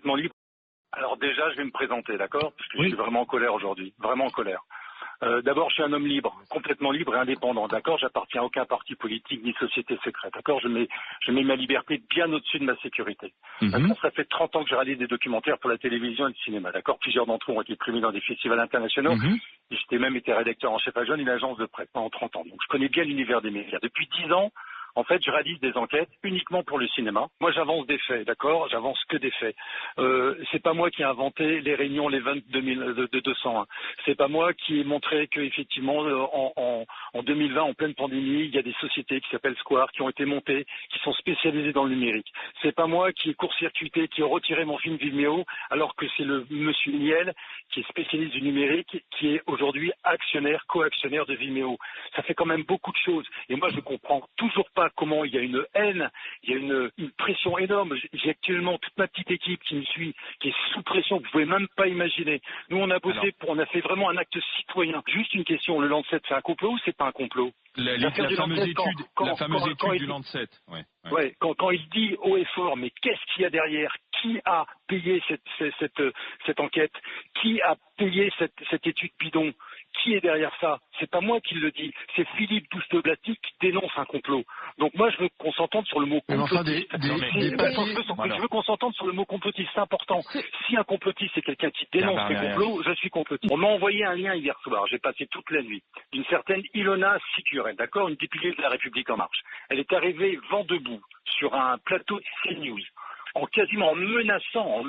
complètement libre. Alors déjà, je vais me présenter, d'accord? Parce que je suis vraiment en colère aujourd'hui, vraiment en colère. D'abord, je suis un homme libre, complètement libre et indépendant, d'accord? J'appartiens à aucun parti politique ni société secrète, d'accord? Je mets ma liberté bien au-dessus de ma sécurité. D'accord, ça fait 30 ans que je réalise des documentaires pour la télévision et le cinéma, d'accord? Plusieurs d'entre eux ont été primés dans des festivals internationaux. Et j'étais même été rédacteur en chef adjoint d'une agence de presse pendant 30 ans. Donc je connais bien l'univers des médias. Depuis 10 ans, en fait, je réalise des enquêtes uniquement pour le cinéma. Moi, j'avance des faits, d'accord? J'avance que des faits. C'est pas moi qui ai inventé les réunions, les 22 000 de 201. C'est pas moi qui ai montré que effectivement, en 2020, en pleine pandémie, il y a des sociétés qui s'appellent Square, qui ont été montées, qui sont spécialisées dans le numérique. C'est pas moi qui ai court-circuité, qui ai retiré mon film Vimeo, alors que c'est le monsieur Niel, qui est spécialiste du numérique, qui est aujourd'hui actionnaire, co-actionnaire de Vimeo. Ça fait quand même beaucoup de choses. Et moi, je comprends toujours pas comment il y a une haine, il y a une pression énorme. J'ai actuellement toute ma petite équipe qui me suit, qui est sous pression, vous pouvez même pas imaginer. Nous, on a bossé on a fait vraiment un acte citoyen. Juste une question, le Lancet, c'est un complot ou c'est pas un complot? La fameuse étude du Lancet. Quand il dit haut et fort, mais qu'est-ce qu'il y a derrière? Qui a payé cette enquête? Qui a payé cette étude bidon? Qui est derrière ça? C'est pas moi qui le dis, c'est Philippe Douste-Blaty qui dénonce un complot. Donc moi je veux qu'on s'entende sur le mot complotiste. Je veux qu'on s'entende sur le mot complotiste, c'est important. Si un complotiste c'est quelqu'un qui dénonce les complots, je suis complotiste. On m'a envoyé un lien hier soir, j'ai passé toute la nuit, d'une certaine Ilona Sicurel, d'accord, une députée de la République En Marche. Elle est arrivée vent debout sur un plateau de CNews, en menaçant,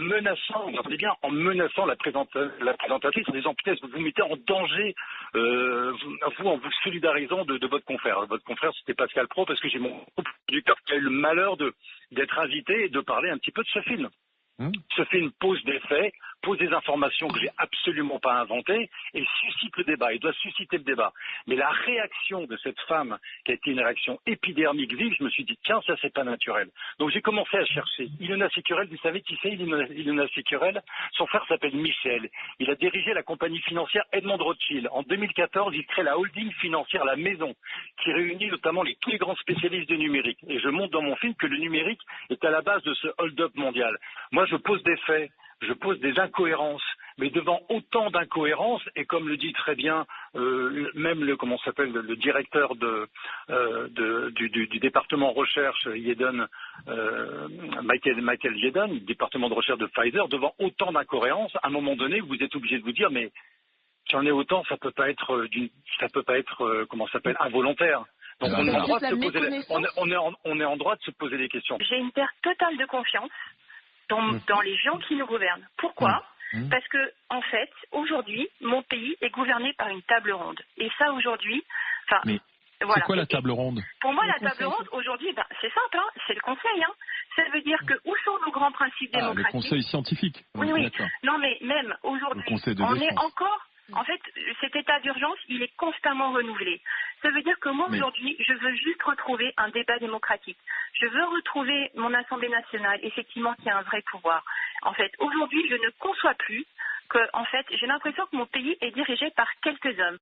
regardez bien, en menaçant la présentatrice en disant putain, vous vous mettez en danger, en vous solidarisant de votre confrère. Votre confrère, c'était Pascal Praud, parce que j'ai mon producteur qui a eu le malheur d'être invité et de parler un petit peu de ce film. Ce film pose des faits, pose des informations que j'ai absolument pas inventées et suscite le débat. Il doit susciter le débat. Mais la réaction de cette femme, qui a été une réaction épidermique vive, je me suis dit tiens, ça c'est pas naturel. Donc j'ai commencé à chercher. Ilona Sicurel, vous savez qui c'est Ilona Sicurel? Son frère s'appelle Michel. Il a dirigé la compagnie financière Edmond Rothschild. En 2014, il crée la holding financière La Maison, qui réunit notamment tous les grands spécialistes du numérique. Et je montre dans mon film que le numérique est à la base de ce hold-up mondial. Moi, je pose des faits, je pose des incohérences, mais devant autant d'incohérences, et comme le dit très bien même le directeur du département recherche Jeden, Michael Jeden, département de recherche de Pfizer, devant autant d'incohérences, à un moment donné, vous êtes obligé de vous dire, mais qu'il y en ait autant, ça peut pas être involontaire. Donc on est en droit de se poser des questions. J'ai une perte totale de confiance dans les gens qui nous gouvernent. Pourquoi? Parce que, en fait, aujourd'hui, mon pays est gouverné par une table ronde. Et ça, aujourd'hui, voilà. C'est quoi la table ronde? Pour moi, la table ronde, aujourd'hui, c'est simple, c'est le conseil. Ça veut dire que où sont nos grands principes démocratiques? Le conseil scientifique. Oui. Non, mais même aujourd'hui, on est encore... En fait, cet état d'urgence, il est constamment renouvelé. Ça veut dire que moi, aujourd'hui, je veux juste retrouver un débat démocratique. Je veux retrouver mon Assemblée nationale, effectivement, qui a un vrai pouvoir. En fait, aujourd'hui, je ne conçois plus que, en fait, j'ai l'impression que mon pays est dirigé par quelques hommes.